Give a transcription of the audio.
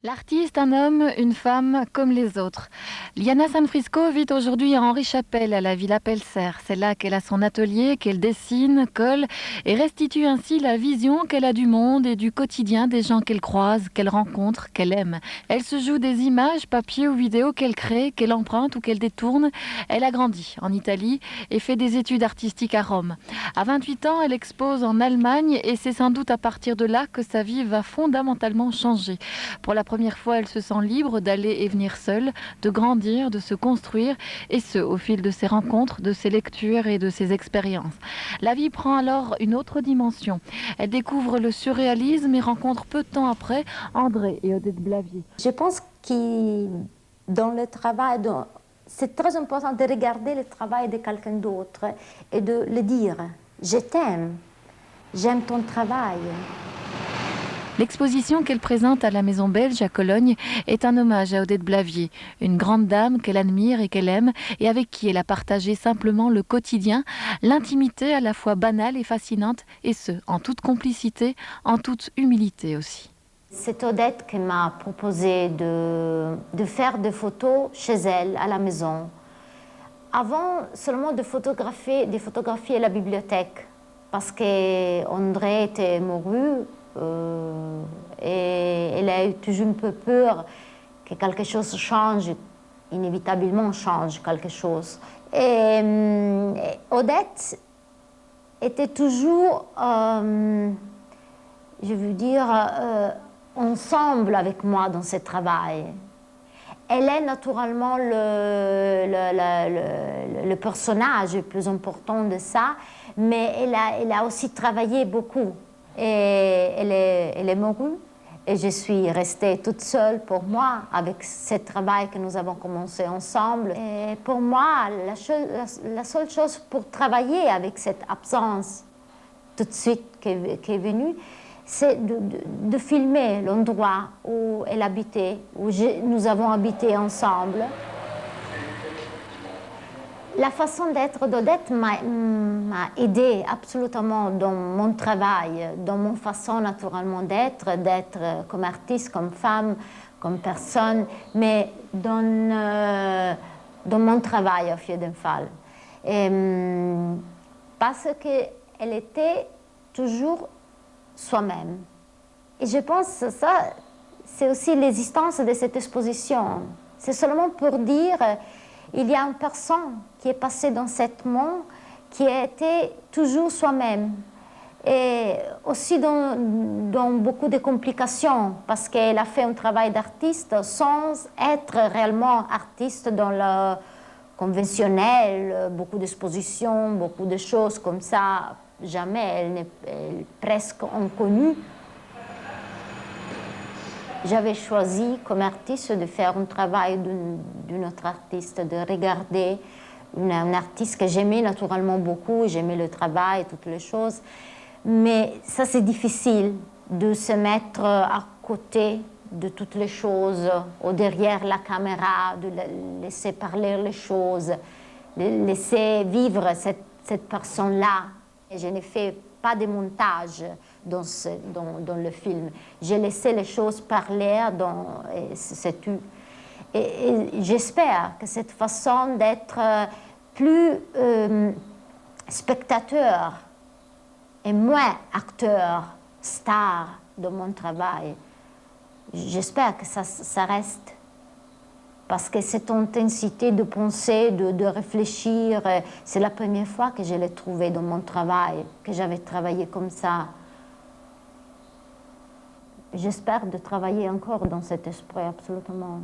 L'artiste, un homme, une femme, comme les autres. Liana Sanfrisco vit aujourd'hui à Henri-Chapelle, à la Villa Pelser. C'est là qu'elle a son atelier, qu'elle dessine, colle et restitue ainsi la vision qu'elle a du monde et du quotidien des gens qu'elle croise, qu'elle rencontre, qu'elle aime. Elle se joue des images, papier ou vidéo qu'elle crée, qu'elle emprunte ou qu'elle détourne. Elle a grandi en Italie et fait des études artistiques à Rome. À 28 ans, elle expose en Allemagne et c'est sans doute à partir de là que sa vie va fondamentalement changer. Pour la première fois, elle se sent libre d'aller et venir seule, de grandir, de se construire, et ce, au fil de ses rencontres, de ses lectures et de ses expériences. La vie prend alors une autre dimension. Elle découvre le surréalisme et rencontre peu de temps après André et Odette Blavier. Je pense que dans le travail, c'est très important de regarder le travail de quelqu'un d'autre et de le dire. Je t'aime, j'aime ton travail. L'exposition qu'elle présente à la Maison Belge à Cologne est un hommage à Odette Blavier, une grande dame qu'elle admire et qu'elle aime et avec qui elle a partagé simplement le quotidien, l'intimité à la fois banale et fascinante, et ce, en toute complicité, en toute humilité aussi. C'est Odette qui m'a proposé de faire des photos chez elle, à la maison. Avant seulement de photographier la bibliothèque, parce qu'André était mouru. Et elle a eu toujours un peu peur que quelque chose change, inévitablement change quelque chose. Et Odette était toujours, je veux dire, ensemble avec moi dans ce travail. Elle est naturellement le personnage le plus important de ça, mais elle a aussi travaillé beaucoup. Et elle est mourue et je suis restée toute seule pour moi avec ce travail que nous avons commencé ensemble. Et pour moi, la seule chose pour travailler avec cette absence tout de suite qui est venue, c'est de filmer l'endroit où elle habitait, où nous avons habité ensemble. La façon d'être d'Odette m'a aidée absolument dans mon travail, dans mon façon naturellement d'être comme artiste, comme femme, comme personne, mais dans mon travail au Fiedenfall. Parce qu'elle était toujours soi-même. Et je pense que ça, c'est aussi l'existence de cette exposition. C'est seulement pour dire il y a une personne qui est passée dans ce monde qui a été toujours soi-même. Et aussi dans beaucoup de complications, parce qu'elle a fait un travail d'artiste sans être réellement artiste dans le conventionnel, beaucoup d'expositions, beaucoup de choses comme ça. Jamais, elle est presque inconnue. J'avais choisi comme artiste de faire un travail d'une autre artiste, de regarder une artiste que j'aimais naturellement beaucoup, j'aimais le travail, toutes les choses. Mais ça, c'est difficile de se mettre à côté de toutes les choses, ou derrière la caméra, de laisser parler les choses, de laisser vivre cette personne-là. Je n'ai fait pas de montage dans le film. J'ai laissé les choses parler, c'est tout. Et j'espère que cette façon d'être plus spectateur et moins acteur, star de mon travail, j'espère que ça reste. Parce que cette intensité de penser, de réfléchir, c'est la première fois que je l'ai trouvé dans mon travail, que j'avais travaillé comme ça. J'espère de travailler encore dans cet esprit, absolument.